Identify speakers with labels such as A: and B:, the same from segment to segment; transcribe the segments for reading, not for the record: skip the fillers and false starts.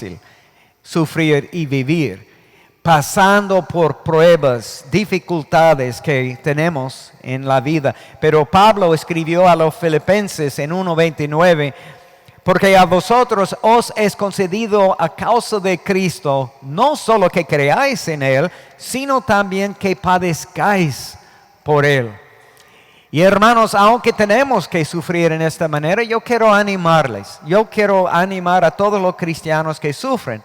A: difícil sufrir y vivir, pasando por pruebas, dificultades que tenemos en la vida. Pero Pablo escribió a los Filipenses en 1:29, porque a vosotros os es concedido a causa de Cristo, no solo que creáis en Él, sino también que padezcáis por Él. Y hermanos, aunque tenemos que sufrir en esta manera, yo quiero animarles. Yo quiero animar a todos los cristianos que sufren,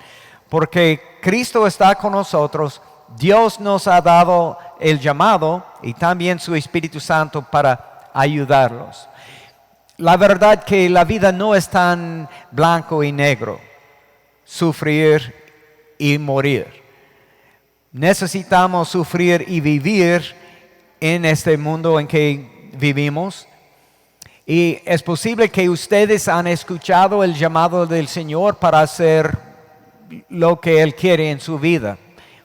A: porque Cristo está con nosotros. Dios nos ha dado el llamado y también su Espíritu Santo para ayudarlos. La verdad que la vida no es tan blanco y negro, sufrir y morir. Necesitamos sufrir y vivir en este mundo en que vivimos. Y es posible que ustedes han escuchado el llamado del Señor para hacer lo que Él quiere en su vida.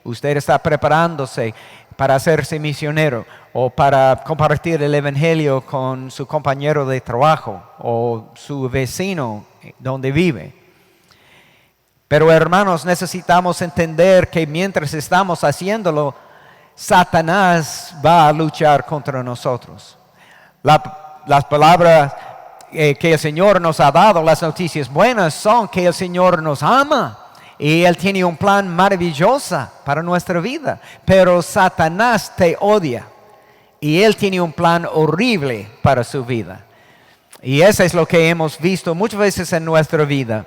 A: Usted está preparándose para hacerse misionero o para compartir el evangelio con su compañero de trabajo o su vecino donde vive. Pero hermanos, necesitamos entender que mientras estamos haciéndolo, Satanás va a luchar contra nosotros. Las palabras que el Señor nos ha dado, las noticias buenas, son que el Señor nos ama. Y Él tiene un plan maravilloso para nuestra vida. Pero Satanás te odia. Y Él tiene un plan horrible para su vida. Y eso es lo que hemos visto muchas veces en nuestra vida.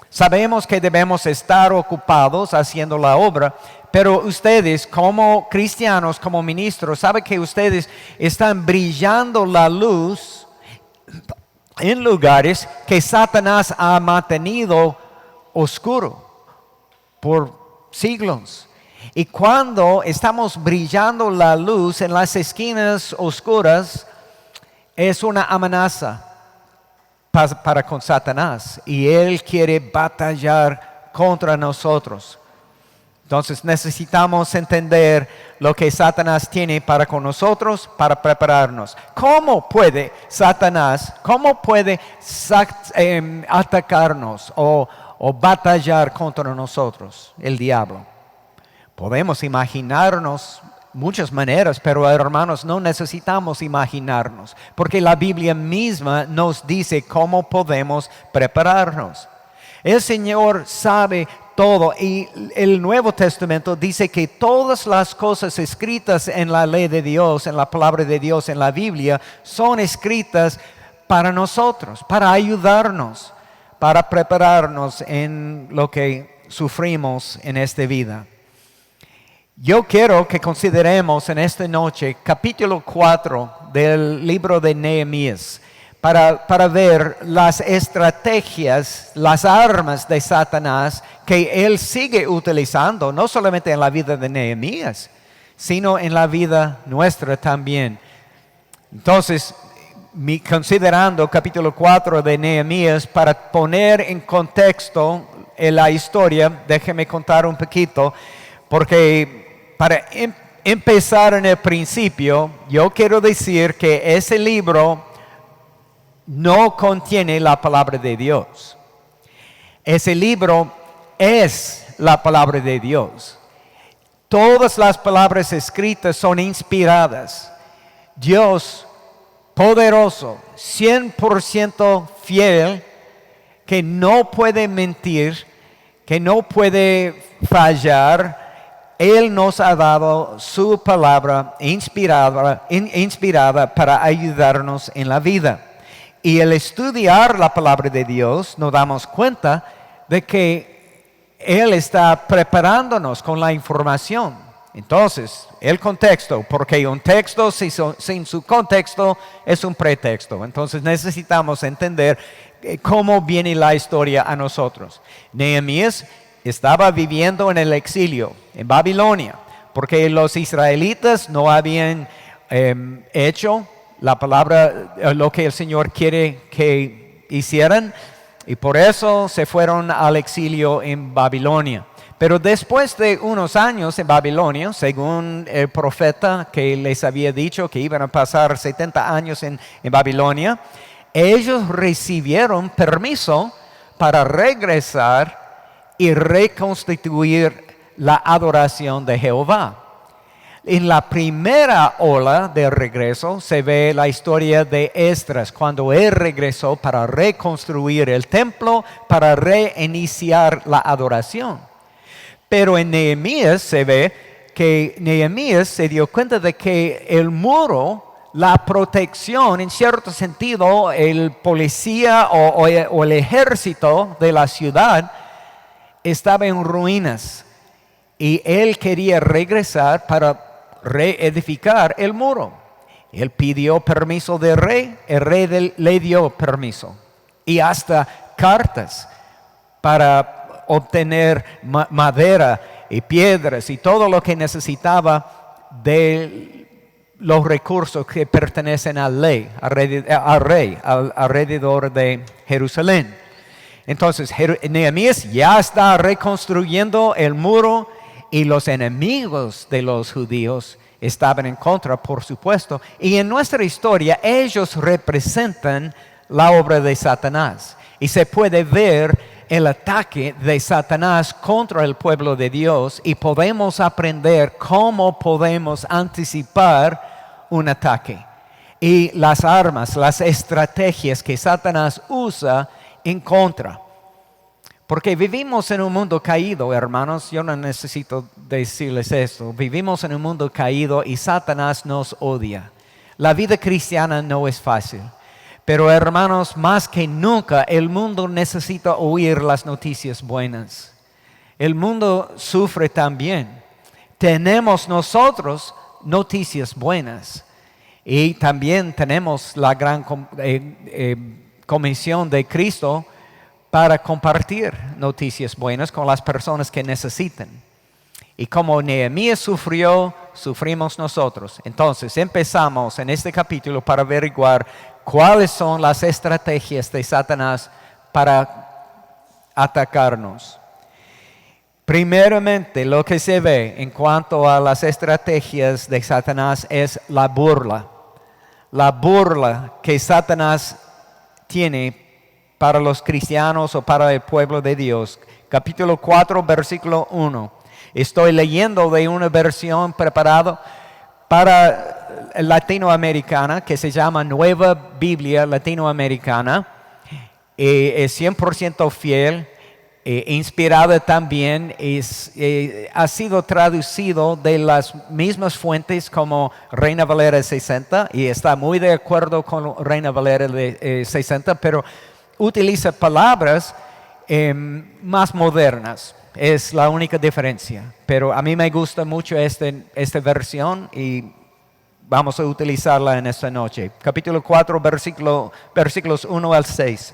A: Sabemos que debemos estar ocupados haciendo la obra. Pero ustedes como cristianos, como ministros, saben que ustedes están brillando la luz en lugares que Satanás ha mantenido oscuro por siglos. Y cuando estamos brillando la luz en las esquinas oscuras, es una amenaza para con Satanás. Y él quiere batallar contra nosotros. Entonces necesitamos entender lo que Satanás tiene para con nosotros, para prepararnos. ¿Cómo puede Satanás, atacarnos o batallar contra nosotros, el diablo? Podemos imaginarnos muchas maneras, pero hermanos, no necesitamos imaginarnos, porque la Biblia misma nos dice cómo podemos prepararnos. El Señor sabe todo, y el Nuevo Testamento dice que todas las cosas escritas en la ley de Dios, en la palabra de Dios, en la Biblia, son escritas para nosotros, para ayudarnos, para prepararnos en lo que sufrimos en esta vida. Yo quiero que consideremos en esta noche capítulo 4 del libro de Nehemías, para ver las estrategias, las armas de Satanás que él sigue utilizando, no solamente en la vida de Nehemías, sino en la vida nuestra también. Entonces, considerando capítulo 4 de Nehemías, para poner en contexto la historia, déjeme contar un poquito, porque para empezar en el principio, yo quiero decir que ese libro no contiene la palabra de Dios. Ese libro es la palabra de Dios. Todas las palabras escritas son inspiradas. Dios poderoso, 100% fiel, que no puede mentir, que no puede fallar. Él nos ha dado su palabra inspirada para ayudarnos en la vida. Y al estudiar la palabra de Dios, nos damos cuenta de que Él está preparándonos con la información. Entonces, el contexto, porque un texto sin su contexto es un pretexto. Entonces, necesitamos entender cómo viene la historia a nosotros. Nehemías estaba viviendo en el exilio, en Babilonia, porque los israelitas no habían hecho la palabra, lo que el Señor quiere que hicieran, y por eso se fueron al exilio en Babilonia. Pero después de unos años en Babilonia, según el profeta que les había dicho que iban a pasar 70 años en Babilonia, ellos recibieron permiso para regresar y reconstituir la adoración de Jehová. En la primera ola de regreso se ve la historia de Esdras, cuando él regresó para reconstruir el templo, para reiniciar la adoración. Pero en Nehemías se ve que Nehemías se dio cuenta de que el muro, la protección, en cierto sentido, el policía o el ejército de la ciudad estaba en ruinas. Y él quería regresar para reedificar el muro. Él pidió permiso del rey, el rey le dio permiso. Y hasta cartas para obtener madera y piedras y todo lo que necesitaba de los recursos que pertenecen al rey alrededor de Jerusalén. Entonces Nehemías ya está reconstruyendo el muro y los enemigos de los judíos estaban en contra, por supuesto. Y en nuestra historia ellos representan la obra de Satanás. Y se puede ver el ataque de Satanás contra el pueblo de Dios y podemos aprender cómo podemos anticipar un ataque. Y las armas, las estrategias que Satanás usa en contra. Porque vivimos en un mundo caído, hermanos. Yo no necesito decirles esto. Vivimos en un mundo caído y Satanás nos odia. La vida cristiana no es fácil. Pero hermanos, más que nunca, el mundo necesita oír las noticias buenas. El mundo sufre también. Tenemos nosotros noticias buenas. Y también tenemos la gran comisión de Cristo para compartir noticias buenas con las personas que necesitan. Y como Nehemías sufrió, sufrimos nosotros. Entonces empezamos en este capítulo para averiguar cuáles son las estrategias de Satanás para atacarnos. Primeramente, lo que se ve en cuanto a las estrategias de Satanás es la burla. La burla que Satanás tiene para los cristianos o para el pueblo de Dios. Capítulo 4, versículo 1. Estoy leyendo de una versión preparada para latinoamericana que se llama Nueva Biblia Latinoamericana. Es 100% fiel, inspirada también. Ha sido traducido de las mismas fuentes como Reina Valera 60 y está muy de acuerdo con Reina Valera 60, pero utiliza palabras más modernas. Es la única diferencia. Pero a mí me gusta mucho esta versión y vamos a utilizarla en esta noche. Capítulo 4, versículos 1 al 6.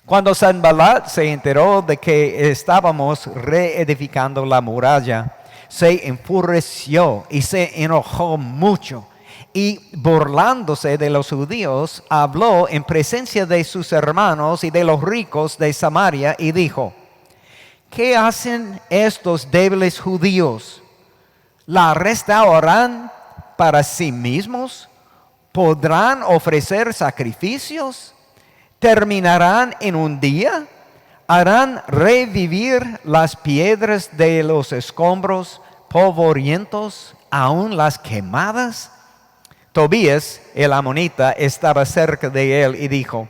A: Cuando Sanballat se enteró de que estábamos reedificando la muralla, se enfureció y se enojó mucho. Y burlándose de los judíos, habló en presencia de sus hermanos y de los ricos de Samaria y dijo: ¿qué hacen estos débiles judíos? ¿La restaurarán para sí mismos? ¿Podrán ofrecer sacrificios? ¿Terminarán en un día? ¿Harán revivir las piedras de los escombros polvorientos, aún las quemadas? Tobías, el amonita, estaba cerca de él y dijo: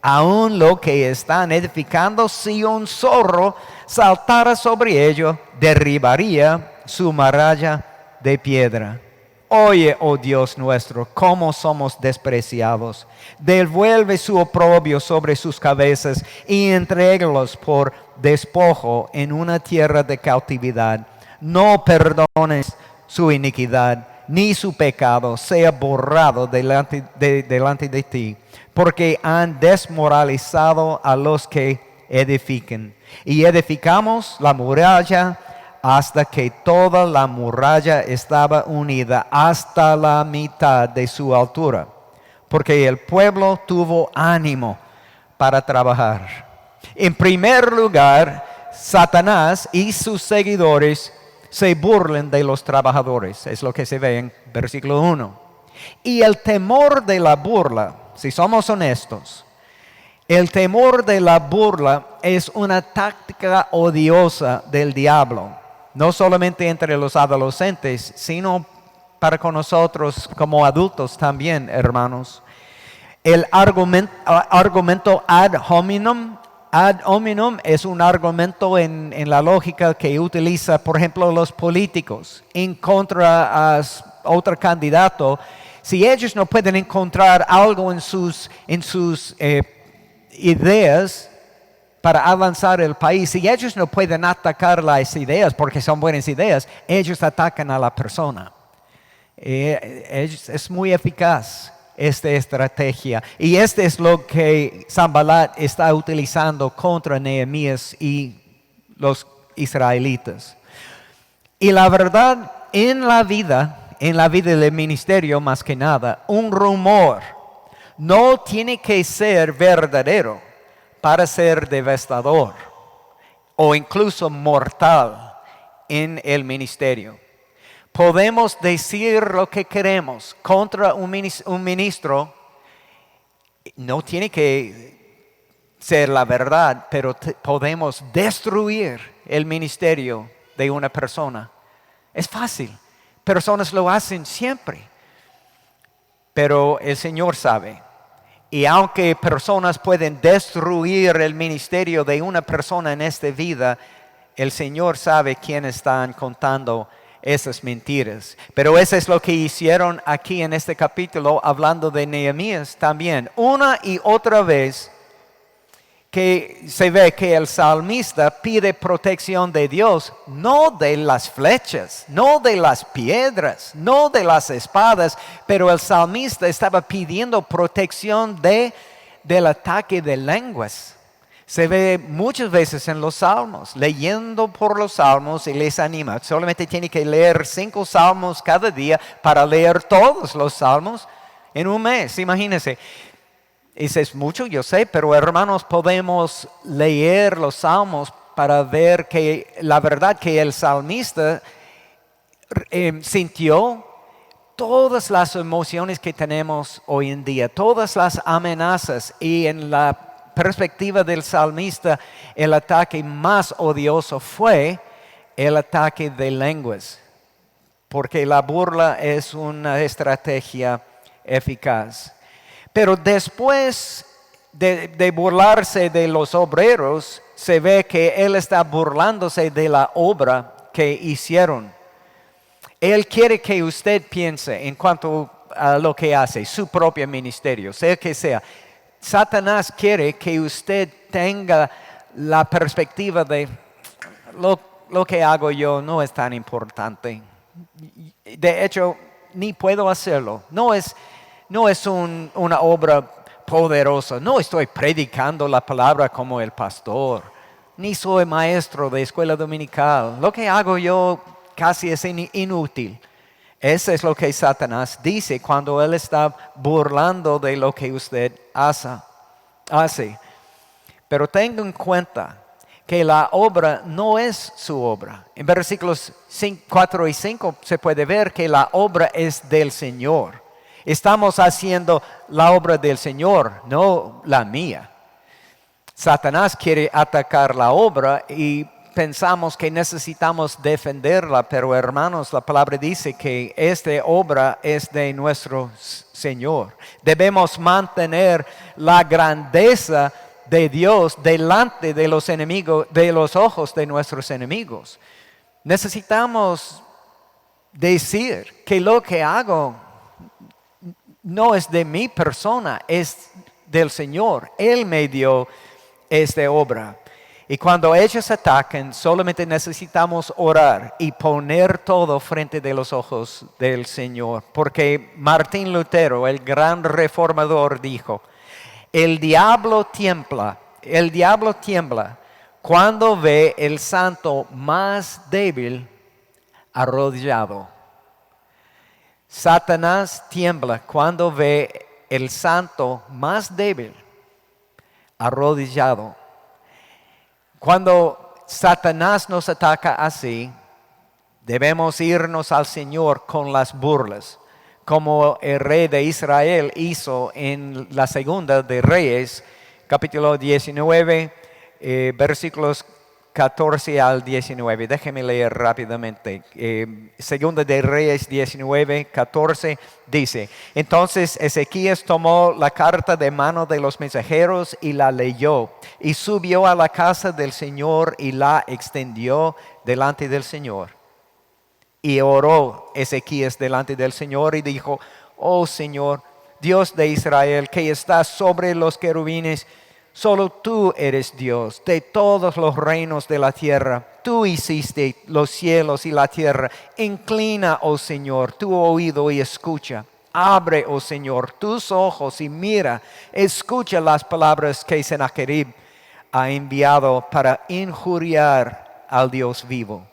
A: aún lo que están edificando, si un zorro saltara sobre ello, derribaría su muralla de piedra. Oye, oh Dios nuestro, cómo somos despreciados. Devuelve su oprobio sobre sus cabezas y entrégalos por despojo en una tierra de cautividad. No perdones su iniquidad, ni su pecado sea borrado delante de ti, porque han desmoralizado a los que edifican. Y edificamos la muralla hasta que toda la muralla estaba unida hasta la mitad de su altura, porque el pueblo tuvo ánimo para trabajar. En primer lugar, Satanás y sus seguidores se burlen de los trabajadores. Es lo que se ve en versículo 1. Y el temor de la burla, si somos honestos, El temor de la burla es una táctica odiosa del diablo, no solamente entre los adolescentes, sino para con nosotros como adultos también, hermanos. El argumento ad hominem es un argumento en la lógica que utiliza, por ejemplo, los políticos en contra a otro candidato. Si ellos no pueden encontrar algo en sus ideas para avanzar el país, si ellos no pueden atacar las ideas porque son buenas ideas, ellos atacan a la persona. Es muy eficaz esta estrategia, y este es lo que Sanballat está utilizando contra Nehemías y los israelitas. Y la verdad, en la vida del ministerio más que nada, un rumor no tiene que ser verdadero para ser devastador o incluso mortal en el ministerio. Podemos decir lo que queremos contra un ministro, no tiene que ser la verdad, pero podemos destruir el ministerio de una persona. Es fácil, personas lo hacen siempre, pero el Señor sabe. Y aunque personas pueden destruir el ministerio de una persona en esta vida, el Señor sabe quién están contando esas mentiras. Pero eso es lo que hicieron aquí en este capítulo, hablando de Nehemías también. Una y otra vez que se ve que el salmista pide protección de Dios, no de las flechas, no de las piedras, no de las espadas, pero el salmista estaba pidiendo protección del ataque de lenguas. Se ve muchas veces en los salmos, leyendo por los salmos y les anima. Solamente tiene que leer 5 salmos cada día para leer todos los salmos en un mes, imagínense. Eso es mucho, yo sé, pero hermanos, podemos leer los salmos para ver que la verdad que el salmista sintió todas las emociones que tenemos hoy en día, todas las amenazas, y en la perspectiva del salmista, el ataque más odioso fue el ataque de lenguas, porque la burla es una estrategia eficaz. Pero después de burlarse de los obreros, se ve que él está burlándose de la obra que hicieron. Él quiere que usted piense en cuanto a lo que hace, su propio ministerio, sea que sea. Satanás quiere que usted tenga la perspectiva de lo que hago yo no es tan importante. De hecho, ni puedo hacerlo. No es una obra poderosa. No estoy predicando la palabra como el pastor. Ni soy maestro de escuela dominical. Lo que hago yo casi es inútil. Eso es lo que Satanás dice cuando él está burlando de lo que usted hace. Pero tenga en cuenta que la obra no es su obra. En versículos 4 y 5 se puede ver que la obra es del Señor. Estamos haciendo la obra del Señor, no la mía. Satanás quiere atacar la obra y pensamos que necesitamos defenderla, pero hermanos, la palabra dice que esta obra es de nuestro Señor. Debemos mantener la grandeza de Dios delante de los enemigos, de los ojos de nuestros enemigos. Necesitamos decir que lo que hago no es de mi persona, es del Señor. Él me dio esta obra. Y cuando ellos atacan, solamente necesitamos orar y poner todo frente de los ojos del Señor. Porque Martín Lutero, el gran reformador, dijo, el diablo tiembla cuando ve el santo más débil arrodillado. Satanás tiembla cuando ve el santo más débil arrodillado. Cuando Satanás nos ataca así, debemos irnos al Señor con las burlas, como el rey de Israel hizo en la segunda de Reyes, capítulo 19, versículos 14 al 19. Déjeme leer rápidamente. Segunda de Reyes 19, 14 dice: Entonces Ezequías tomó la carta de mano de los mensajeros y la leyó, y subió a la casa del Señor y la extendió delante del Señor. Y oró Ezequías delante del Señor y dijo: Oh Señor, Dios de Israel, que estás sobre los querubines, solo tú eres Dios de todos los reinos de la tierra. Tú hiciste los cielos y la tierra. Inclina, oh Señor, tu oído y escucha. Abre, oh Señor, tus ojos y mira. Escucha las palabras que Sennacherib ha enviado para injuriar al Dios vivo.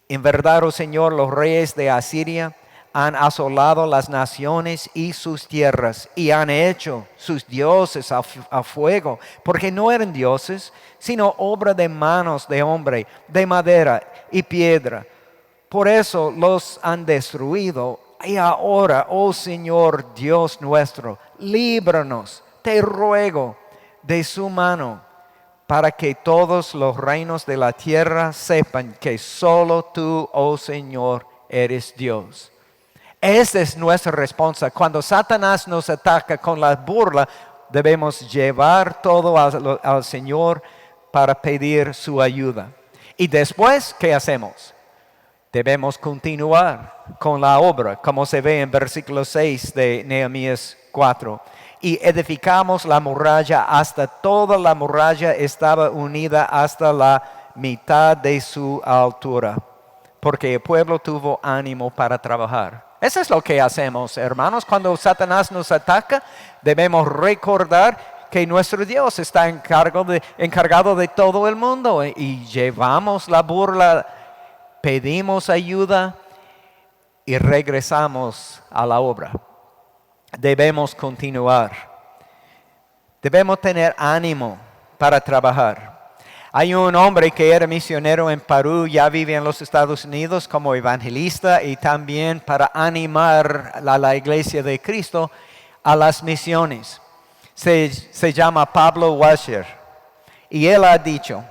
A: En verdad, oh Señor, los reyes de Asiria han asolado las naciones y sus tierras, y han hecho sus dioses a fuego, porque no eran dioses, sino obra de manos de hombre, de madera y piedra. Por eso los han destruido. Y ahora, oh Señor Dios nuestro, líbranos, te ruego, de su mano, para que todos los reinos de la tierra sepan que solo tú, oh Señor, eres Dios. Esa es nuestra respuesta. Cuando Satanás nos ataca con la burla, debemos llevar todo al Señor para pedir su ayuda. Y después, ¿qué hacemos? Debemos continuar con la obra, como se ve en versículo 6 de Nehemías 4. Y edificamos la muralla hasta toda la muralla estaba unida hasta la mitad de su altura, porque el pueblo tuvo ánimo para trabajar. Eso es lo que hacemos, hermanos. Cuando Satanás nos ataca, debemos recordar que nuestro Dios está encargado de todo el mundo, y llevamos la burla, pedimos ayuda y regresamos a la obra. Debemos continuar. Debemos tener ánimo para trabajar. Hay un hombre que era misionero en Perú, ya vive en los Estados Unidos como evangelista y también para animar a la iglesia de Cristo a las misiones. Se llama Pablo Washer, y él ha dicho: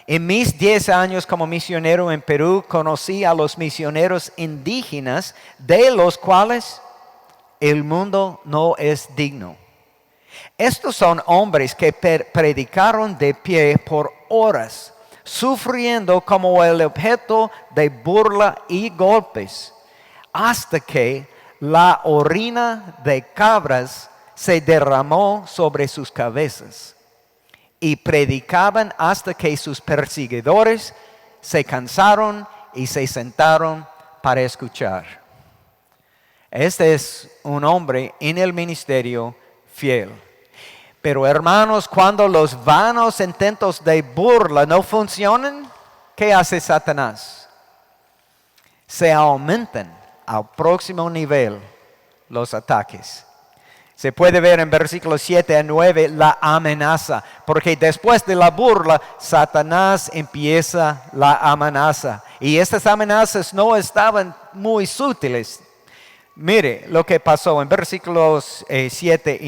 A: en mis 10 años como misionero en Perú, conocí a los misioneros indígenas, de los cuales el mundo no es digno. Estos son hombres que predicaron de pie por horas, sufriendo como el objeto de burla y golpes, hasta que la orina de cabras se derramó sobre sus cabezas. Y predicaban hasta que sus perseguidores se cansaron y se sentaron para escuchar. Este es un hombre en el ministerio fiel. Pero hermanos, cuando los vanos intentos de burla no funcionan, ¿qué hace Satanás? Se aumentan al próximo nivel los ataques. Se puede ver en versículos 7 a 9 la amenaza, porque después de la burla, Satanás empieza la amenaza. Y estas amenazas no estaban muy sutiles. Mire lo que pasó en versículos 7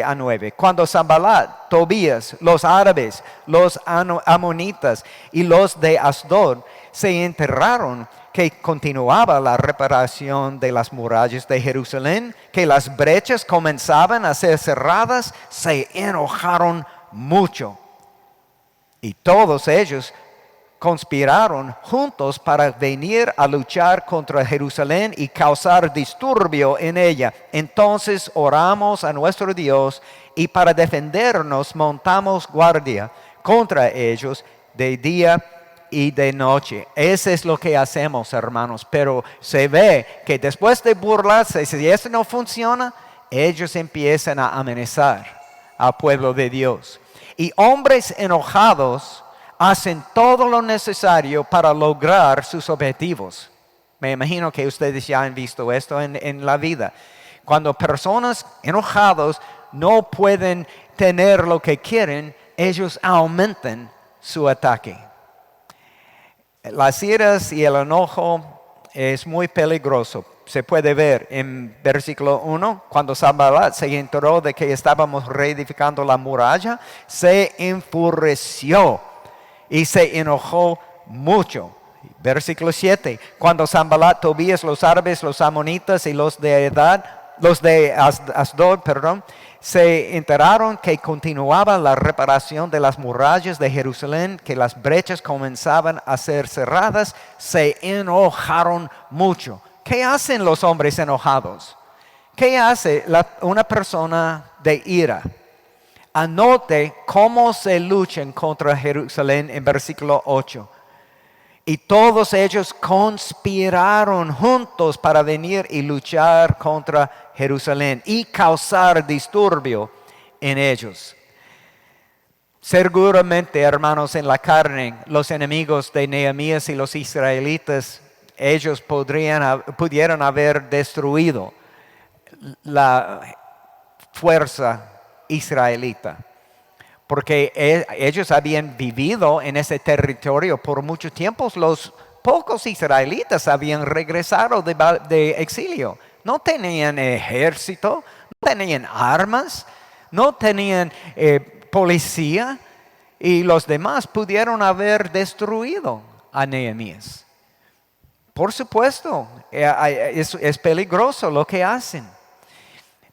A: a 9. Cuando Sanballat, Tobías, los árabes, los amonitas y los de Asdod se enteraron que continuaba la reparación de las murallas de Jerusalén, que las brechas comenzaban a ser cerradas, se enojaron mucho. Y todos ellos conspiraron juntos para venir a luchar contra Jerusalén y causar disturbio en ella. Entonces oramos a nuestro Dios, y para defendernos montamos guardia contra ellos de día y de noche. Eso es lo que hacemos, hermanos. Pero se ve que después de burlarse, si esto no funciona, ellos empiezan a amenazar al pueblo de Dios. Y hombres enojados hacen todo lo necesario para lograr sus objetivos. Me imagino que ustedes ya han visto esto en la vida. Cuando personas enojados no pueden tener lo que quieren, ellos aumentan su ataque. Las iras y el enojo es muy peligroso, se puede ver en versículo 1, cuando Sanballat se enteró de que estábamos reedificando la muralla, se enfureció y se enojó mucho. Versículo 7, cuando Sanballat, Tobías, los árabes, los amonitas y los de Asdod, se enteraron que continuaba la reparación de las murallas de Jerusalén, que las brechas comenzaban a ser cerradas, se enojaron mucho. ¿Qué hacen los hombres enojados? ¿Qué hace una persona de ira? Anote cómo se luchan contra Jerusalén en versículo 8. Y todos ellos conspiraron juntos para venir y luchar contra Jerusalén y causar disturbio en ellos. Seguramente, hermanos, en la carne, los enemigos de Nehemías y los israelitas, ellos pudieron haber destruido la fuerza israelita. Porque ellos habían vivido en ese territorio por mucho tiempo. Los pocos israelitas habían regresado de exilio. No tenían ejército, no tenían armas, no tenían policía. Y los demás pudieron haber destruido a Nehemías. Por supuesto, es peligroso lo que hacen.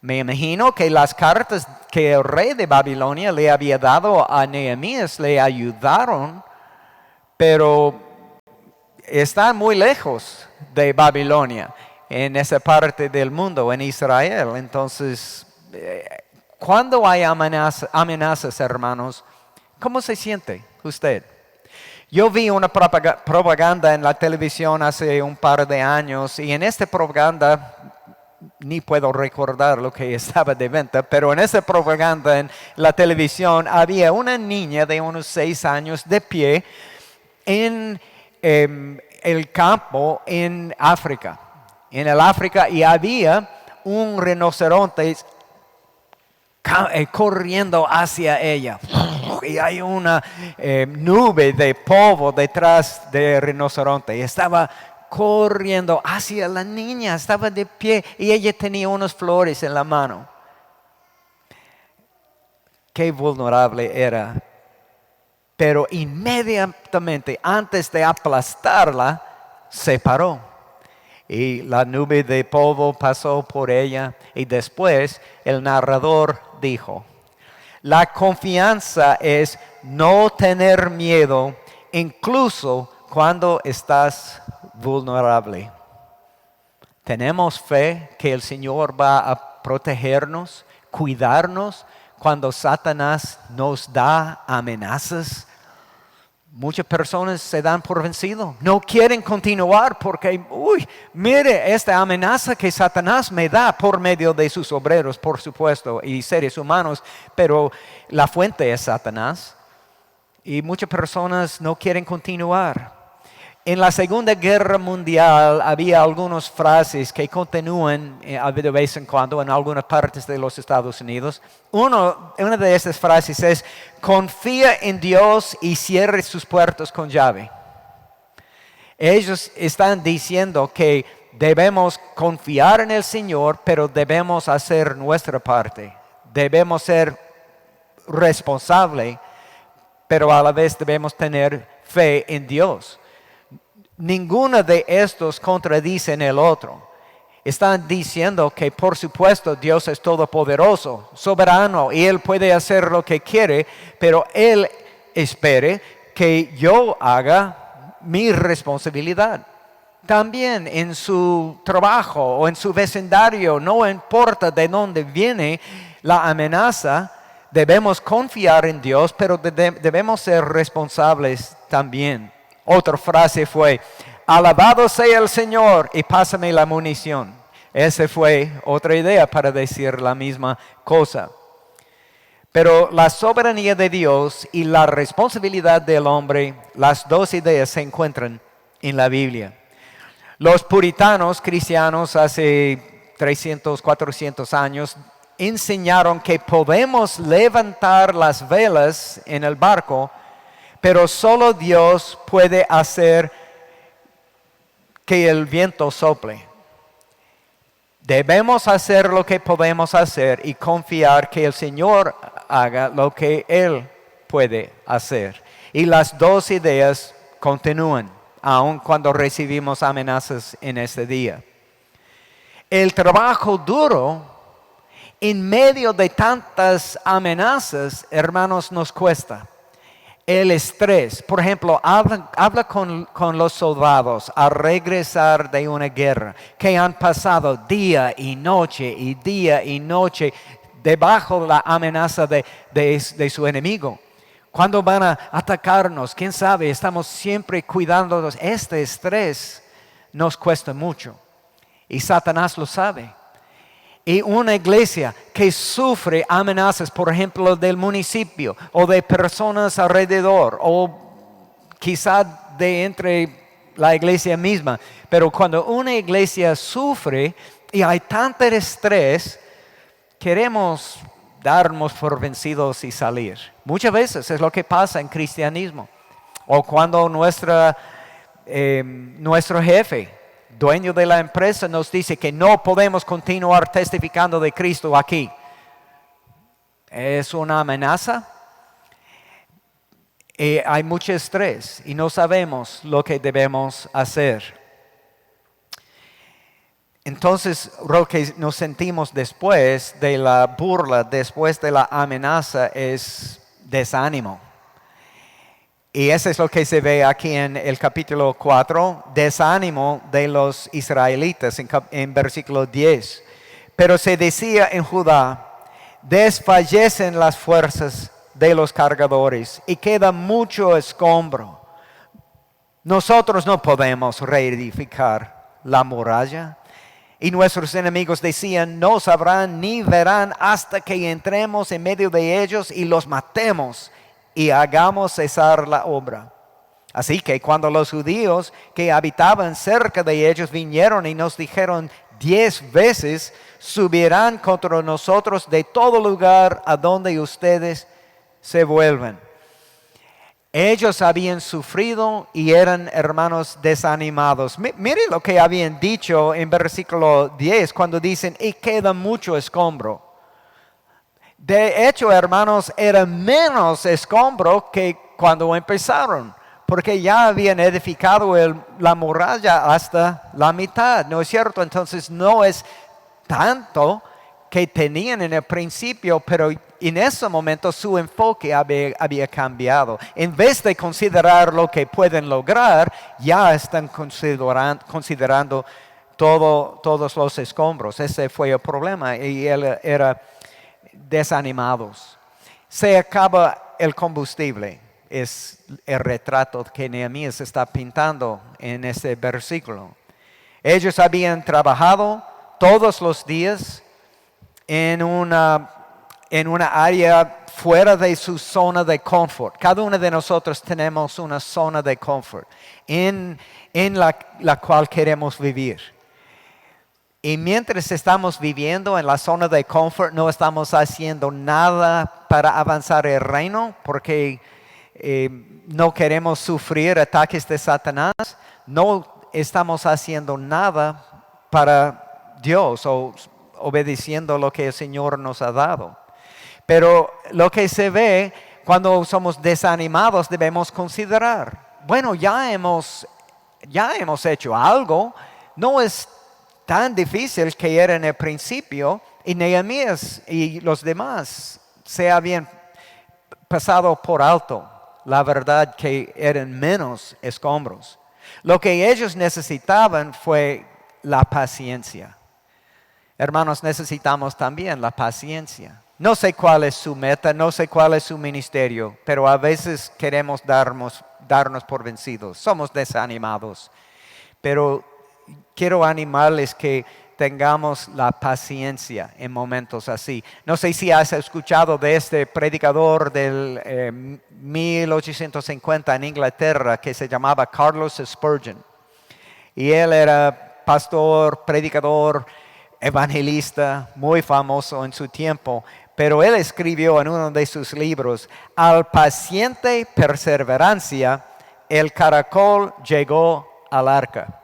A: Me imagino que las cartas que el rey de Babilonia le había dado a Nehemías le ayudaron, pero están muy lejos de Babilonia, en esa parte del mundo, en Israel. Entonces, cuando hay amenazas, hermanos, ¿cómo se siente usted? Yo vi una propaganda en la televisión hace un par de años y en esta propaganda, ni puedo recordar lo que estaba de venta, pero en esa propaganda en la televisión había una niña de unos 6 años de pie en el campo en África. En el África y había un rinoceronte corriendo hacia ella. Y hay una nube de polvo detrás del rinoceronte. Estaba corriendo hacia la niña, estaba de pie y ella tenía unas flores en la mano. Qué vulnerable era. Pero inmediatamente antes de aplastarla, se paró. Y la nube de polvo pasó por ella y después el narrador dijo: la confianza es no tener miedo incluso cuando estás vulnerable. Tenemos fe que el Señor va a protegernos, cuidarnos cuando Satanás nos da amenazas. Muchas personas se dan por vencido, no quieren continuar porque, mire esta amenaza que Satanás me da por medio de sus obreros, por supuesto, y seres humanos, pero la fuente es Satanás. Y muchas personas no quieren continuar. En la Segunda Guerra Mundial había algunas frases que continúan de vez en cuando en algunas partes de los Estados Unidos. Una de esas frases es: confía en Dios y cierre sus puertas con llave. Ellos están diciendo que debemos confiar en el Señor, pero debemos hacer nuestra parte. Debemos ser responsables, pero a la vez debemos tener fe en Dios. Ninguno de estos contradicen el otro. Están diciendo que por supuesto Dios es todopoderoso, soberano, y Él puede hacer lo que quiere, pero Él espera que yo haga mi responsabilidad. También en su trabajo o en su vecindario, no importa de dónde viene la amenaza, debemos confiar en Dios, pero debemos ser responsables también. Otra frase fue: alabado sea el Señor y pásame la munición. Esa fue otra idea para decir la misma cosa. Pero la soberanía de Dios y la responsabilidad del hombre, las dos ideas se encuentran en la Biblia. Los puritanos cristianos hace 300, 400 años enseñaron que podemos levantar las velas en el barco, pero solo Dios puede hacer que el viento sople. Debemos hacer lo que podemos hacer y confiar que el Señor haga lo que Él puede hacer. Y las dos ideas continúan, aun cuando recibimos amenazas en este día. El trabajo duro, en medio de tantas amenazas, hermanos, nos cuesta. El estrés, por ejemplo, habla con los soldados al regresar de una guerra, que han pasado día y noche debajo de la amenaza de su enemigo. ¿Cuándo van a atacarnos? ¿Quién sabe? Estamos siempre cuidándonos. Este estrés nos cuesta mucho y Satanás lo sabe. Y una iglesia que sufre amenazas, por ejemplo, del municipio o de personas alrededor o quizá de entre la iglesia misma. Pero cuando una iglesia sufre y hay tanto estrés, queremos darnos por vencidos y salir. Muchas veces es lo que pasa en cristianismo. O cuando nuestro jefe, dueño de la empresa, nos dice que no podemos continuar testificando de Cristo aquí. Es una amenaza. Hay mucho estrés y no sabemos lo que debemos hacer. Entonces, lo que nos sentimos después de la burla, después de la amenaza, es desánimo. Y eso es lo que se ve aquí en el capítulo 4, desánimo de los israelitas en versículo 10. Pero se decía en Judá, desfallecen las fuerzas de los cargadores y queda mucho escombro. Nosotros no podemos reedificar la muralla. Y nuestros enemigos decían, no sabrán ni verán hasta que entremos en medio de ellos y los matemos y hagamos cesar la obra. Así que cuando los judíos que habitaban cerca de ellos vinieron y nos dijeron 10 veces, subirán contra nosotros de todo lugar a donde ustedes se vuelven. Ellos habían sufrido y eran hermanos desanimados. Mire lo que habían dicho en versículo 10 cuando dicen, y queda mucho escombro. De hecho, hermanos, era menos escombro que cuando empezaron, porque ya habían edificado la muralla hasta la mitad, ¿no es cierto? Entonces no es tanto que tenían en el principio, pero en ese momento su enfoque había cambiado. En vez de considerar lo que pueden lograr, ya están considerando todos los escombros. Ese fue el problema y él era desanimados. Se acaba el combustible. Es el retrato que Nehemías está pintando en este versículo. Ellos habían trabajado todos los días en una área fuera de su zona de confort. Cada uno de nosotros tenemos una zona de confort en la cual queremos vivir. Y mientras estamos viviendo en la zona de confort, no estamos haciendo nada para avanzar el reino, porque no queremos sufrir ataques de Satanás. No estamos haciendo nada para Dios o obedeciendo lo que el Señor nos ha dado. Pero lo que se ve cuando somos desanimados debemos considerar. Bueno, ya hemos hecho algo. No es tan difícil que era en el principio. Y Nehemías y los demás se habían pasado por alto la verdad que eran menos escombros. Lo que ellos necesitaban fue la paciencia. Hermanos, necesitamos también la paciencia. No sé cuál es su meta, no sé cuál es su ministerio, pero a veces queremos darnos por vencidos. Somos desanimados. Pero quiero animarles que tengamos la paciencia en momentos así. No sé si has escuchado de este predicador del 1850 en Inglaterra que se llamaba Carlos Spurgeon. Y él era pastor, predicador, evangelista, muy famoso en su tiempo. Pero él escribió en uno de sus libros, al paciente perseverancia, el caracol llegó al arca.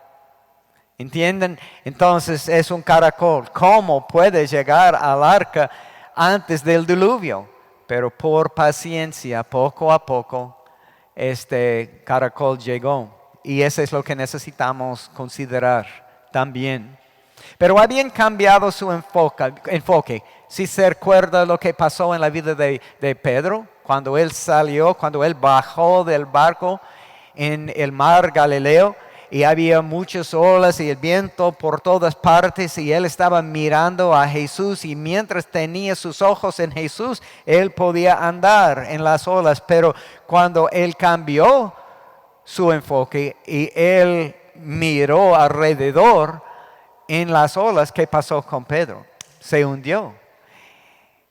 A: ¿Entienden? Entonces es un caracol. ¿Cómo puede llegar al arca antes del diluvio? Pero por paciencia, poco a poco, este caracol llegó. Y eso es lo que necesitamos considerar también. Pero habían cambiado su enfoque. Si se recuerda lo que pasó en la vida de Pedro, cuando él salió, cuando él bajó del barco en el mar Galileo, y había muchas olas y el viento por todas partes, y él estaba mirando a Jesús, y mientras tenía sus ojos en Jesús, él podía andar en las olas. Pero cuando él cambió su enfoque y él miró alrededor en las olas, ¿qué pasó con Pedro? Se hundió.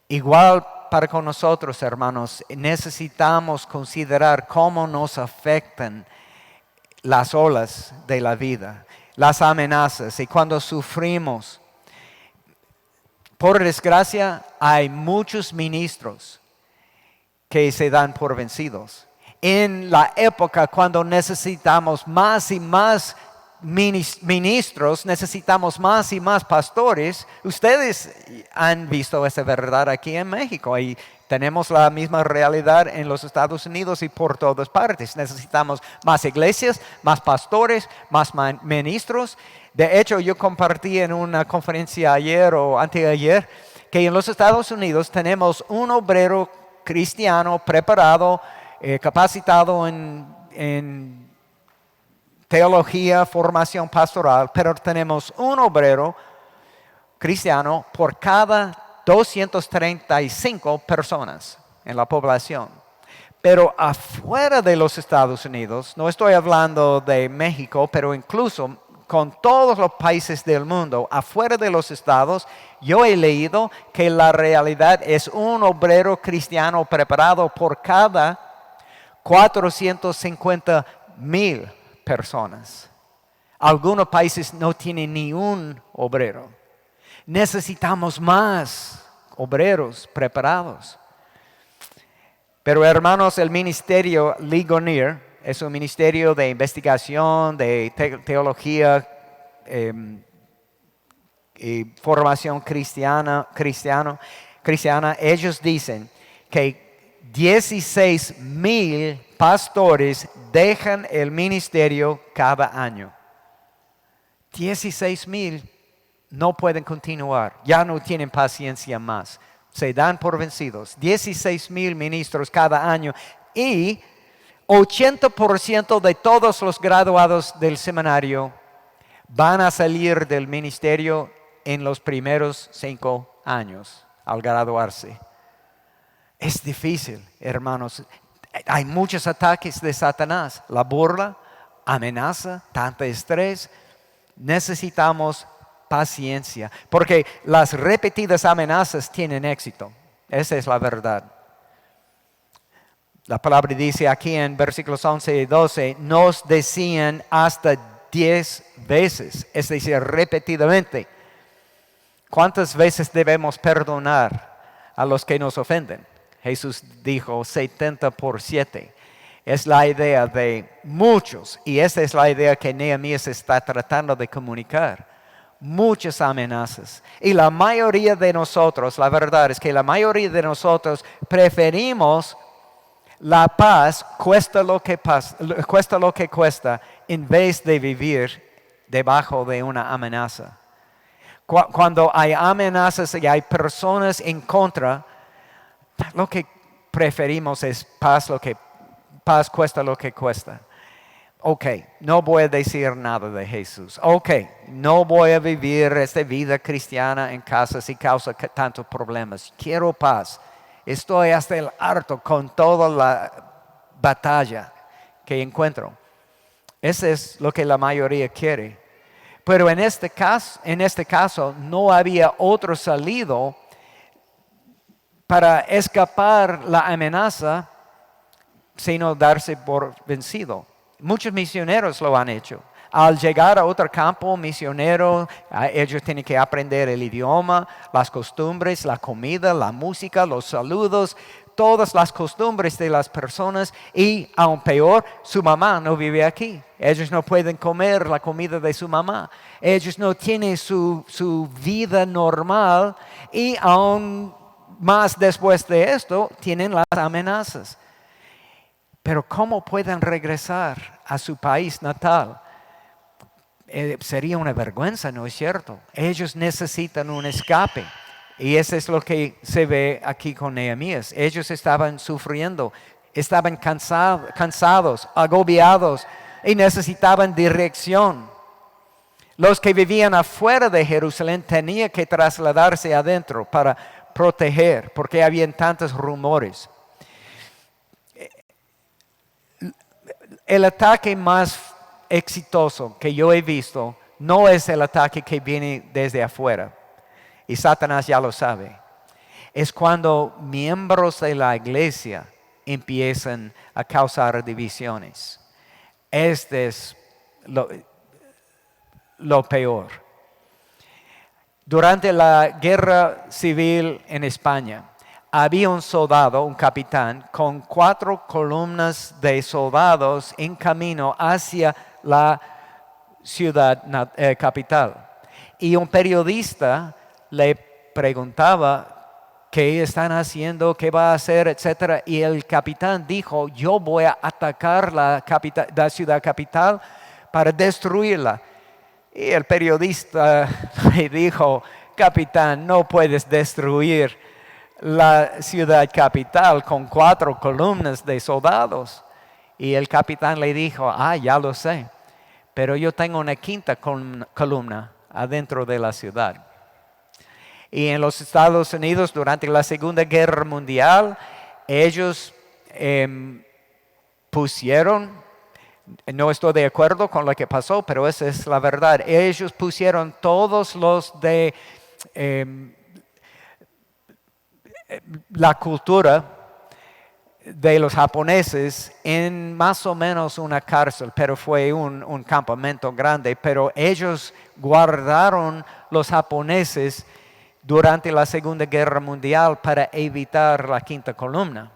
A: Igual para con nosotros, hermanos, necesitamos considerar cómo nos afectan las olas de la vida, las amenazas. Y cuando sufrimos, por desgracia, hay muchos ministros que se dan por vencidos. En la época cuando necesitamos más y más ministros, necesitamos más y más pastores. Ustedes han visto esa verdad aquí en México, y tenemos la misma realidad en los Estados Unidos y por todas partes. Necesitamos más iglesias, más pastores, más ministros. De hecho, yo compartí en una conferencia ayer o anteayer que en los Estados Unidos tenemos un obrero cristiano preparado, capacitado en teología, formación pastoral, pero tenemos un obrero cristiano por cada 235 personas en la población. Pero afuera de los Estados Unidos, no estoy hablando de México, pero incluso con todos los países del mundo, afuera de los estados, yo he leído que la realidad es un obrero cristiano preparado por cada 450,000 personas. Algunos países no tienen ni un obrero. Necesitamos más obreros preparados. Pero hermanos, el ministerio Ligonier es un ministerio de investigación, de teología y formación cristiana. Ellos dicen que 16,000 pastores dejan el ministerio cada año. 16,000 no pueden continuar, ya no tienen paciencia más, se dan por vencidos. 16,000 ministros cada año, y 80% de todos los graduados del seminario van a salir del ministerio en los primeros 5 años al graduarse. Es difícil, hermanos. Hay muchos ataques de Satanás, la burla, amenaza, tanto estrés. Necesitamos paciencia, porque las repetidas amenazas tienen éxito. Esa es la verdad. La palabra dice aquí en versículos 11 y 12, nos decían hasta 10 veces, es decir, repetidamente. ¿Cuántas veces debemos perdonar a los que nos ofenden? Jesús dijo 70 por 7. Es la idea de muchos, y esa es la idea que Nehemías está tratando de comunicar. Muchas amenazas. Y la mayoría de nosotros, la verdad es que la mayoría de nosotros preferimos la paz, cuesta lo que cuesta, en vez de vivir debajo de una amenaza. Cuando hay amenazas y hay personas en contra, lo que preferimos es paz cuesta lo que cuesta. Ok, no voy a decir nada de Jesús. Ok, no voy a vivir esta vida cristiana en casa si causa tantos problemas. Quiero paz. Estoy hasta el harto con toda la batalla que encuentro. Eso es lo que la mayoría quiere. Pero en este caso no había otro salido para escapar la amenaza sino darse por vencido. Muchos misioneros lo han hecho. Al llegar a otro campo misionero, ellos tienen que aprender el idioma, las costumbres, la comida, la música, los saludos, todas las costumbres de las personas y aún peor, su mamá no vive aquí. Ellos no pueden comer la comida de su mamá. Ellos no tienen su vida normal y aún más después de esto tienen las amenazas. Pero ¿cómo pueden regresar a su país natal? Sería una vergüenza, ¿no es cierto? Ellos necesitan un escape. Y eso es lo que se ve aquí con Nehemías. Ellos estaban sufriendo, estaban cansados, agobiados y necesitaban dirección. Los que vivían afuera de Jerusalén tenían que trasladarse adentro para proteger, porque habían tantos rumores. El ataque más exitoso que yo he visto no es el ataque que viene desde afuera. Y Satanás ya lo sabe. Es cuando miembros de la iglesia empiezan a causar divisiones. Este es lo peor. Durante la guerra civil en España, había un soldado, un capitán, con 4 columnas de soldados en camino hacia la ciudad capital. Y un periodista le preguntaba qué están haciendo, qué va a hacer, etc. Y el capitán dijo, yo voy a atacar la ciudad capital para destruirla. Y el periodista le dijo, capitán, no puedes destruir la ciudad capital con 4 columnas de soldados. Y el capitán le dijo, ya lo sé, pero yo tengo una 5ª columna adentro de la ciudad. Y en los Estados Unidos, durante la Segunda Guerra Mundial, ellos pusieron, no estoy de acuerdo con lo que pasó, pero esa es la verdad, ellos pusieron todos los de la cultura de los japoneses en más o menos una cárcel, pero fue un campamento grande, pero ellos guardaron los japoneses durante la Segunda Guerra Mundial para evitar la 5ª columna.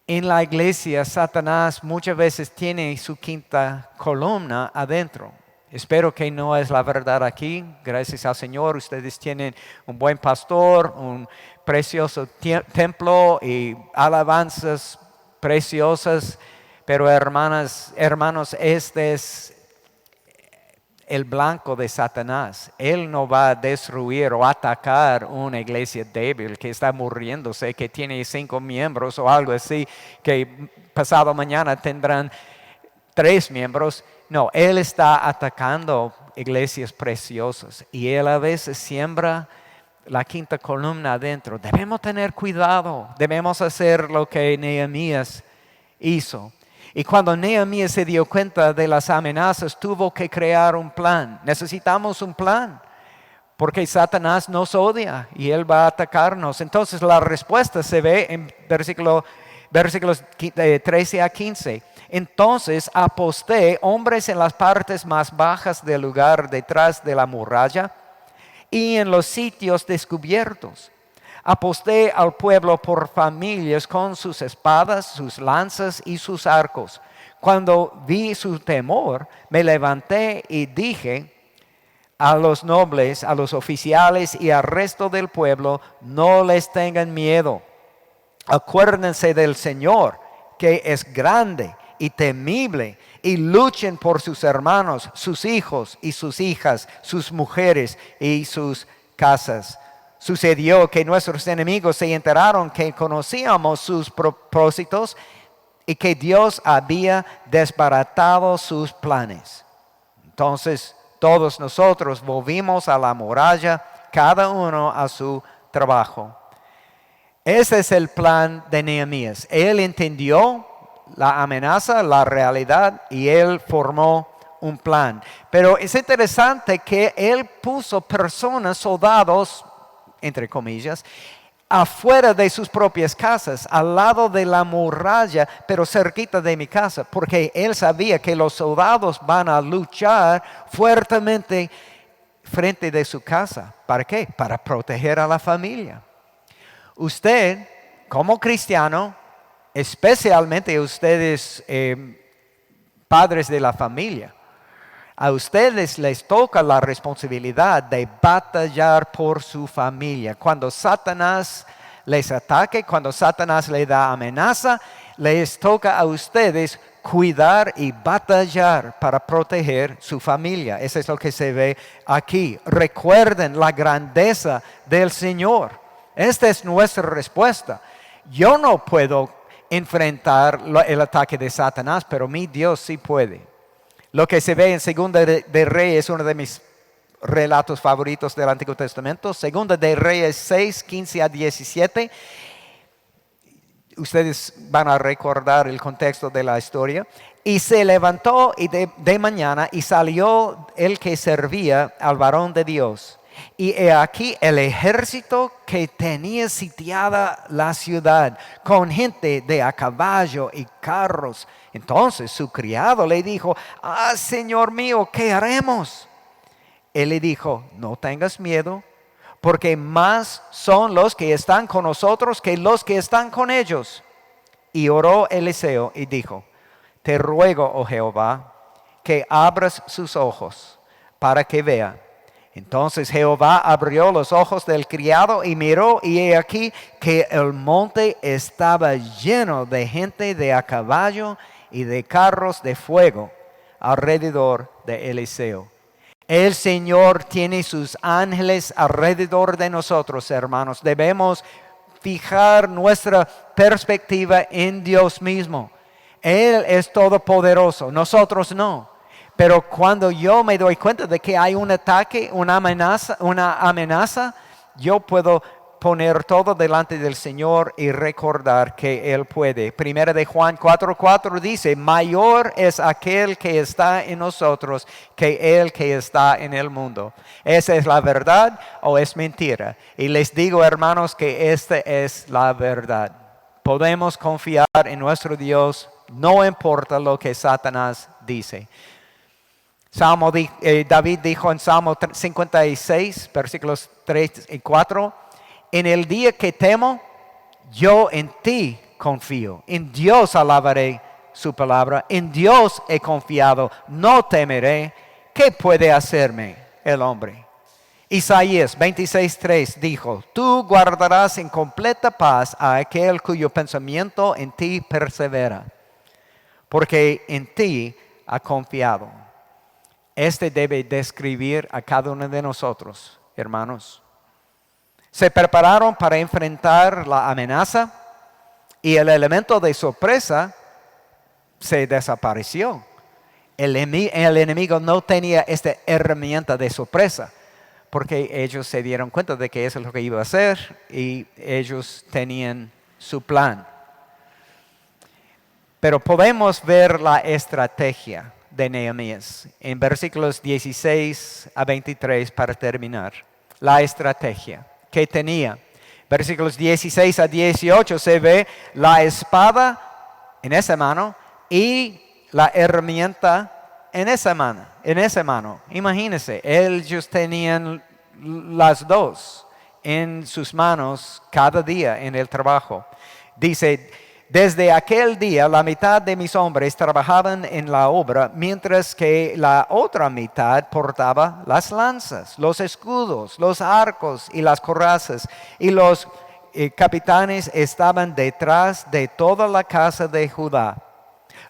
A: En la iglesia, Satanás muchas veces tiene su 5ª columna adentro. Espero que no es la verdad aquí. Gracias al Señor, ustedes tienen un buen pastor, un precioso templo y alabanzas preciosas. Pero hermanos, este es el blanco de Satanás. Él no va a destruir o atacar una iglesia débil que está muriéndose, que tiene 5 miembros o algo así, que pasado mañana tendrán 3 miembros. No, Él está atacando iglesias preciosas y Él a veces siembra la 5ª columna adentro. Debemos tener cuidado, debemos hacer lo que Nehemías hizo. Y cuando Nehemías se dio cuenta de las amenazas, tuvo que crear un plan. Necesitamos un plan, porque Satanás nos odia y él va a atacarnos. Entonces la respuesta se ve en versículos 13 a 15. Entonces aposté hombres en las partes más bajas del lugar detrás de la muralla y en los sitios descubiertos. Aposté al pueblo por familias con sus espadas, sus lanzas y sus arcos. Cuando vi su temor, me levanté y dije a los nobles, a los oficiales y al resto del pueblo, no les tengan miedo. Acuérdense del Señor, que es grande y temible, y luchen por sus hermanos, sus hijos y sus hijas, sus mujeres y sus casas. Sucedió que nuestros enemigos se enteraron que conocíamos sus propósitos y que Dios había desbaratado sus planes. Entonces todos nosotros volvimos a la muralla, cada uno a su trabajo. Ese es el plan de Nehemías. Él entendió la amenaza, la realidad, y él formó un plan. Pero es interesante que él puso personas, soldados, entre comillas, afuera de sus propias casas, al lado de la muralla, pero cerquita de mi casa, porque él sabía que los soldados van a luchar fuertemente frente de su casa. ¿Para qué? Para proteger a la familia. Usted como cristiano, especialmente ustedes, padres de la familia, a ustedes les toca la responsabilidad de batallar por su familia. Cuando Satanás les ataque, cuando Satanás les da amenaza, les toca a ustedes cuidar y batallar para proteger su familia. Eso es lo que se ve aquí. Recuerden la grandeza del Señor. Esta es nuestra respuesta. Yo no puedo enfrentar el ataque de Satanás, pero mi Dios sí puede. Lo que se ve en Segunda de Reyes es uno de mis relatos favoritos del Antiguo Testamento. Segunda de Reyes 6, 15 a 17. Ustedes van a recordar el contexto de la historia. Y se levantó de mañana y salió el que servía al varón de Dios. Y he aquí el ejército que tenía sitiada la ciudad, con gente de a caballo y carros. Entonces su criado le dijo: Señor mío, ¿qué haremos? Él le dijo: no tengas miedo, porque más son los que están con nosotros que los que están con ellos. Y oró Eliseo y dijo: te ruego, oh Jehová, que abras sus ojos para que vea. Entonces Jehová abrió los ojos del criado y miró, y he aquí que el monte estaba lleno de gente de a caballo y de carros de fuego alrededor de Eliseo. El Señor tiene sus ángeles alrededor de nosotros, hermanos. Debemos fijar nuestra perspectiva en Dios mismo. Él es todopoderoso, nosotros no. Pero cuando yo me doy cuenta de que hay un ataque, una amenaza, yo puedo poner todo delante del Señor y recordar que Él puede. Primera de Juan 4:4 dice: mayor es aquel que está en nosotros que el que está en el mundo. ¿Esa es la verdad o es mentira? Y les digo, hermanos, que esta es la verdad. Podemos confiar en nuestro Dios, no importa lo que Satanás dice. David dijo en Salmo 56, versículos 3 y 4, en el día que temo, yo en ti confío. En Dios alabaré su palabra. En Dios he confiado, no temeré. ¿Qué puede hacerme el hombre? Isaías 26:3 dijo: tú guardarás en completa paz a aquel cuyo pensamiento en ti persevera, porque en ti ha confiado. Este debe describir a cada uno de nosotros, hermanos. Se prepararon para enfrentar la amenaza y el elemento de sorpresa se desapareció. El enemigo no tenía esta herramienta de sorpresa, porque ellos se dieron cuenta de que eso es lo que iba a hacer y ellos tenían su plan. Pero podemos ver la estrategia de Nehemías en versículos 16 a 23 para terminar. La estrategia que tenía. Versículos 16 a 18 se ve la espada en esa mano y la herramienta en esa mano. Imagínense, ellos tenían las dos en sus manos cada día en el trabajo. Dice: desde aquel día la mitad de mis hombres trabajaban en la obra, mientras que la otra mitad portaba las lanzas, los escudos, los arcos y las corazas. Y los capitanes estaban detrás de toda la casa de Judá.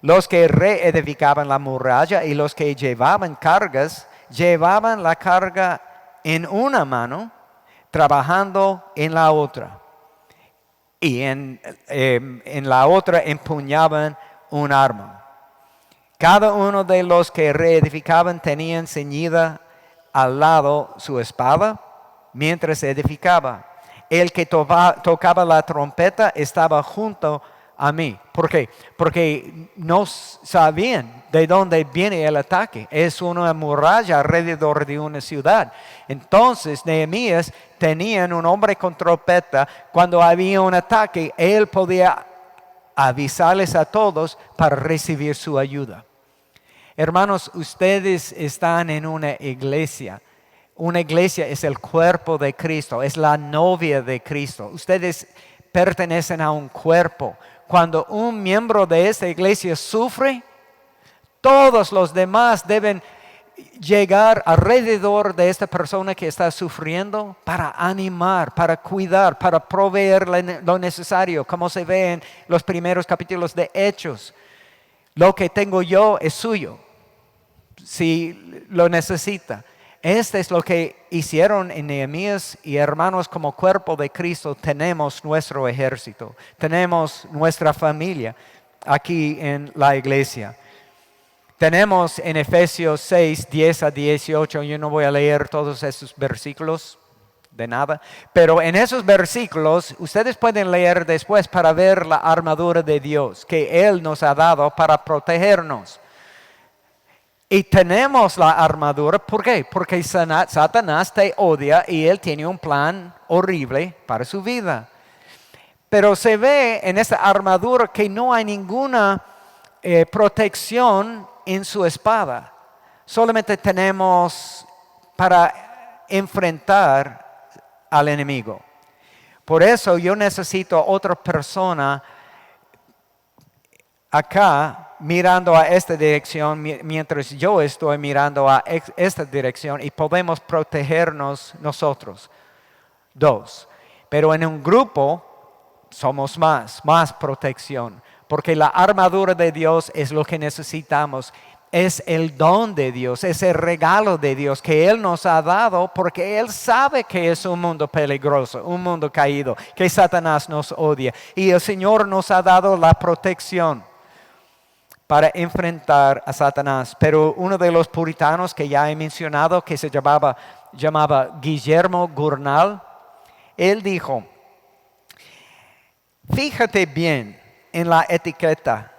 A: Los que reedificaban la muralla y los que llevaban cargas, llevaban la carga en una mano, trabajando en la otra. Y en la otra empuñaban un arma. Cada uno de los que reedificaban tenían ceñida al lado su espada mientras edificaba. El que tocaba la trompeta estaba junto a mí. ¿Por qué? Porque no sabían de dónde viene el ataque. Es una muralla alrededor de una ciudad. Entonces Nehemías tenía un hombre con trompeta. Cuando había un ataque, él podía avisarles a todos para recibir su ayuda. Hermanos, ustedes están en una iglesia. Una iglesia es el cuerpo de Cristo, es la novia de Cristo. Ustedes pertenecen a un cuerpo. Cuando un miembro de esta iglesia sufre, todos los demás deben llegar alrededor de esta persona que está sufriendo para animar, para cuidar, para proveer lo necesario, como se ve en los primeros capítulos de Hechos. Lo que tengo yo es suyo, si lo necesita. Este es lo que hicieron en Nehemías, y hermanos, como cuerpo de Cristo tenemos nuestro ejército, tenemos nuestra familia aquí en la iglesia. Tenemos en Efesios 6, 10 a 18, yo no voy a leer todos esos versículos de nada, pero en esos versículos ustedes pueden leer después para ver la armadura de Dios que Él nos ha dado para protegernos. Y tenemos la armadura, ¿por qué? Porque Satanás te odia y él tiene un plan horrible para su vida. Pero se ve en esta armadura que no hay ninguna protección en su espada. Solamente tenemos para enfrentar al enemigo. Por eso yo necesito otra persona acá mirando a esta dirección mientras yo estoy mirando a esta dirección, y podemos protegernos nosotros. 2. Pero en un grupo somos más protección, porque la armadura de Dios es lo que necesitamos. Es el don de Dios, es el regalo de Dios que Él nos ha dado, porque Él sabe que es un mundo peligroso, un mundo caído, que Satanás nos odia. Y el Señor nos ha dado la protección para enfrentar a Satanás. Pero uno de los puritanos que ya he mencionado, que se llamaba Guillermo Gurnall, él dijo: fíjate bien en la etiqueta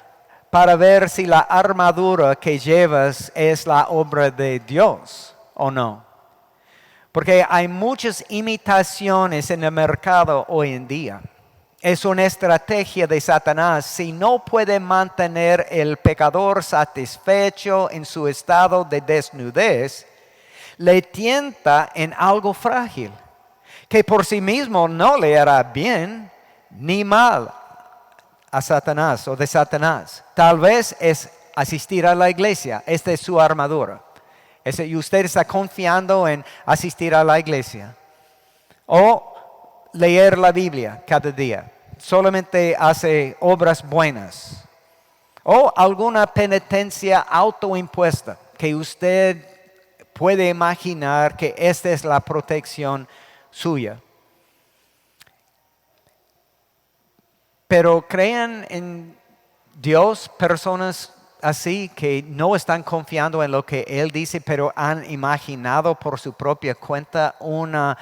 A: para ver si la armadura que llevas es la obra de Dios o no. Porque hay muchas imitaciones en el mercado hoy en día. Es una estrategia de Satanás. Si no puede mantener el pecador satisfecho en su estado de desnudez, le tienta en algo frágil, que por sí mismo no le hará bien ni mal a Satanás o de Satanás. Tal vez es asistir a la iglesia. Esta es su armadura. Y usted está confiando en asistir a la iglesia. O leer la Biblia cada día. Solamente hace obras buenas. O alguna penitencia autoimpuesta que usted puede imaginar que esta es la protección suya. Pero crean en Dios personas así que no están confiando en lo que Él dice, pero han imaginado por su propia cuenta una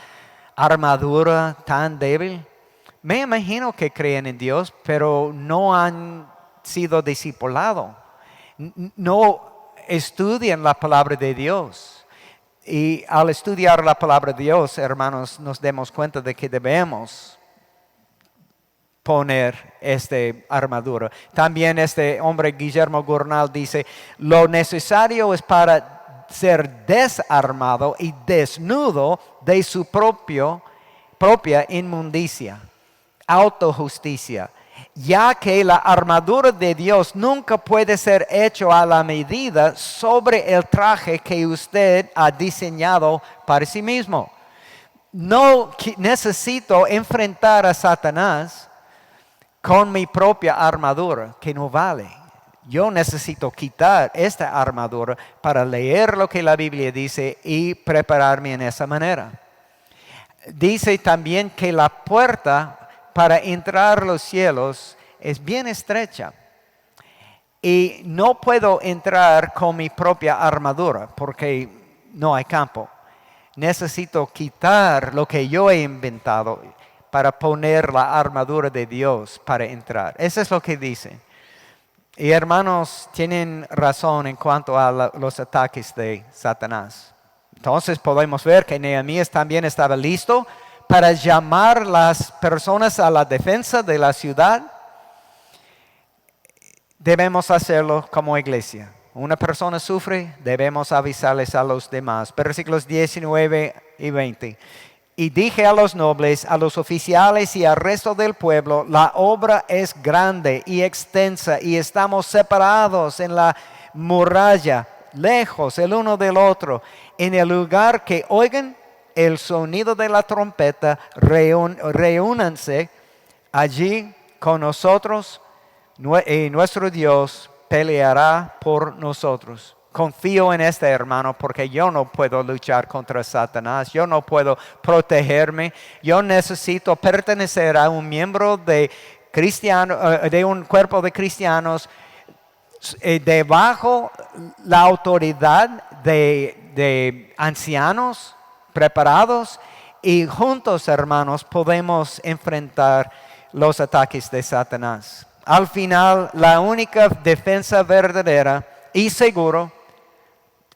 A: armadura tan débil. Me imagino que creen en Dios, pero no han sido discipulados. No estudian la palabra de Dios. Y al estudiar la palabra de Dios, hermanos, nos demos cuenta de que debemos poner esta armadura. También este hombre, Guillermo Gurnall, dice: lo necesario es para ser desarmado y desnudo de su propia inmundicia, autojusticia, ya que la armadura de Dios nunca puede ser hecho a la medida sobre el traje que usted ha diseñado para sí mismo. No necesito enfrentar a Satanás con mi propia armadura, que no vale. Yo necesito quitar esta armadura para leer lo que la Biblia dice y prepararme en esa manera. Dice también que la puerta para entrar a los cielos es bien estrecha. Y no puedo entrar con mi propia armadura porque no hay campo. Necesito quitar lo que yo he inventado para poner la armadura de Dios para entrar. Eso es lo que dice. Y hermanos, tienen razón en cuanto a los ataques de Satanás. Entonces podemos ver que Nehemías también estaba listo para llamar las personas a la defensa de la ciudad. Debemos hacerlo como iglesia. Una persona sufre, debemos avisarles a los demás. Versículos 19 y 20. Y dije a los nobles, a los oficiales y al resto del pueblo, la obra es grande y extensa y estamos separados en la muralla, lejos el uno del otro. En el lugar que oigan el sonido de la trompeta, reúnanse allí con nosotros y nuestro Dios peleará por nosotros. Confío en este hermano porque yo no puedo luchar contra Satanás, yo no puedo protegerme, yo necesito pertenecer a un miembro de un cuerpo de cristianos debajo la autoridad de ancianos preparados y juntos, hermanos, podemos enfrentar los ataques de Satanás. Al final, la única defensa verdadera y segura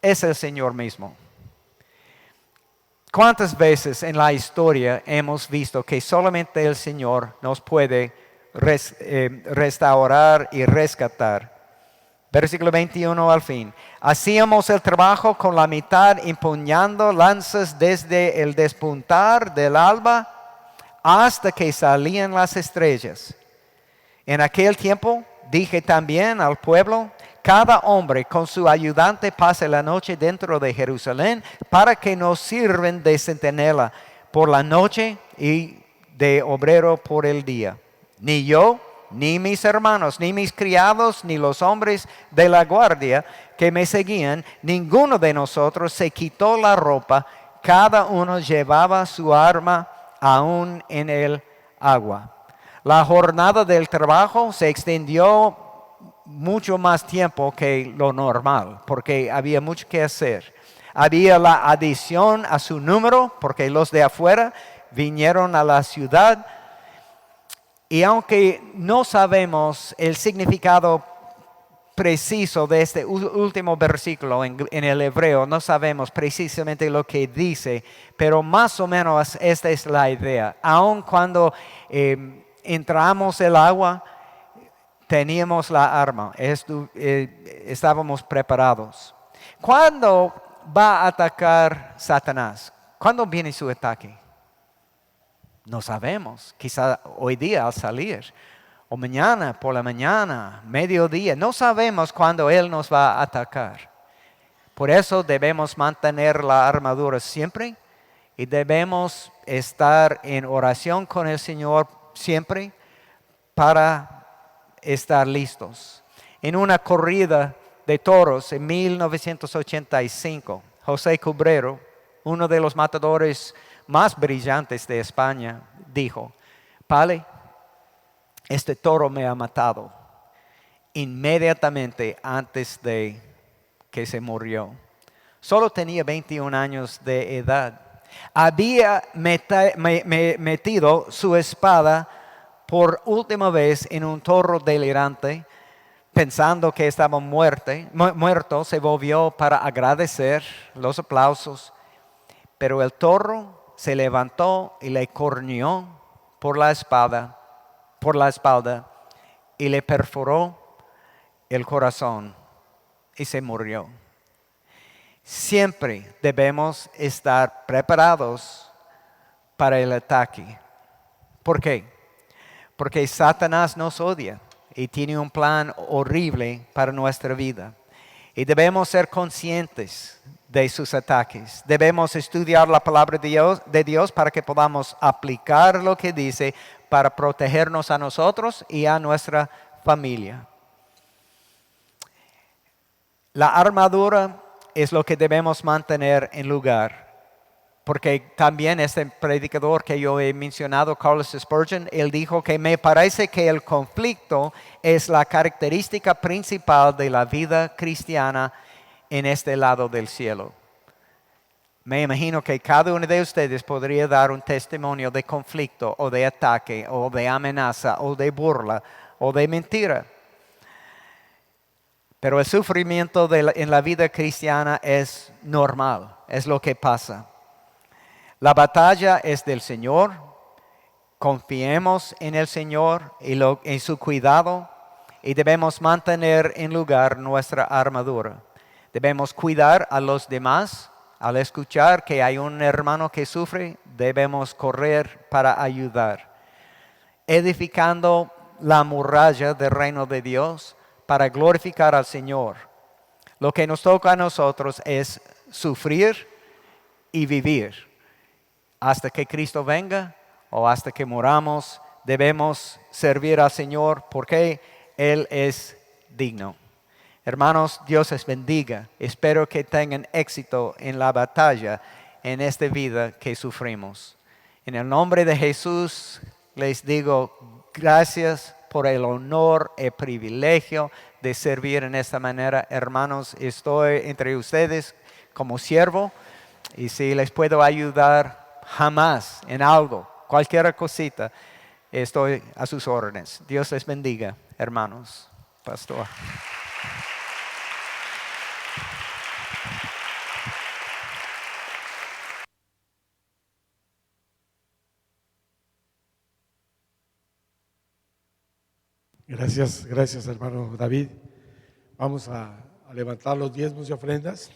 A: es el Señor mismo. ¿Cuántas veces en la historia hemos visto que solamente el Señor nos puede restaurar y rescatar? Versículo 21 al fin. Hacíamos el trabajo con la mitad empuñando lanzas desde el despuntar del alba hasta que salían las estrellas. En aquel tiempo dije también al pueblo, cada hombre con su ayudante pase la noche dentro de Jerusalén para que nos sirven de centinela por la noche y de obrero por el día. Ni yo, ni mis hermanos, ni mis criados, ni los hombres de la guardia que me seguían, ninguno de nosotros se quitó la ropa, cada uno llevaba su arma aún en el agua. La jornada del trabajo se extendió mucho más tiempo que lo normal, porque había mucho que hacer. Había la adición a su número, porque los de afuera vinieron a la ciudad. Y aunque no sabemos el significado preciso de este último versículo en el hebreo, no sabemos precisamente lo que dice, pero más o menos esta es la idea. Aun cuando entramos el agua, teníamos la arma, estábamos preparados. ¿Cuándo va a atacar Satanás? ¿Cuándo viene su ataque? No sabemos, quizá hoy día al salir, o mañana por la mañana, mediodía. No sabemos cuándo Él nos va a atacar. Por eso debemos mantener la armadura siempre y debemos estar en oración con el Señor siempre para estar listos. En una corrida de toros en 1985, José Cubrero, uno de los matadores más brillantes de España, dijo, Pale, este toro me ha matado inmediatamente antes de que se murió. Solo tenía 21 años de edad. Había metido su espada por última vez en un toro delirante, pensando que estaba muerto, se volvió para agradecer los aplausos, pero el toro se levantó y le corneó por la espalda y le perforó el corazón y se murió. Siempre debemos estar preparados para el ataque. ¿Por qué? Porque Satanás nos odia y tiene un plan horrible para nuestra vida. Y debemos ser conscientes de sus ataques. Debemos estudiar la palabra de Dios para que podamos aplicar lo que dice para protegernos a nosotros y a nuestra familia. La armadura es lo que debemos mantener en lugar. Porque también este predicador que yo he mencionado, Carlos Spurgeon, él dijo que me parece que el conflicto es la característica principal de la vida cristiana en este lado del cielo. Me imagino que cada uno de ustedes podría dar un testimonio de conflicto o de ataque o de amenaza o de burla o de mentira. Pero el sufrimiento en la vida cristiana es normal, es lo que pasa. La batalla es del Señor. Confiemos en el Señor y en su cuidado y debemos mantener en lugar nuestra armadura. Debemos cuidar a los demás Al escuchar que hay un hermano que sufre, debemos correr para ayudar, edificando la muralla del reino de Dios para glorificar al Señor. Lo que nos toca a nosotros es sufrir y vivir. Hasta que Cristo venga o hasta que moramos, debemos servir al Señor porque Él es digno. Hermanos, Dios les bendiga. Espero que tengan éxito en la batalla en esta vida que sufrimos. En el nombre de Jesús les digo gracias por el honor y privilegio de servir en esta manera. Hermanos, estoy entre ustedes como siervo y si les puedo ayudar jamás en algo, cualquier cosita, estoy a sus órdenes. Dios les bendiga, hermanos. Pastor.
B: Gracias, gracias hermano David. Vamos a levantar los diezmos y ofrendas.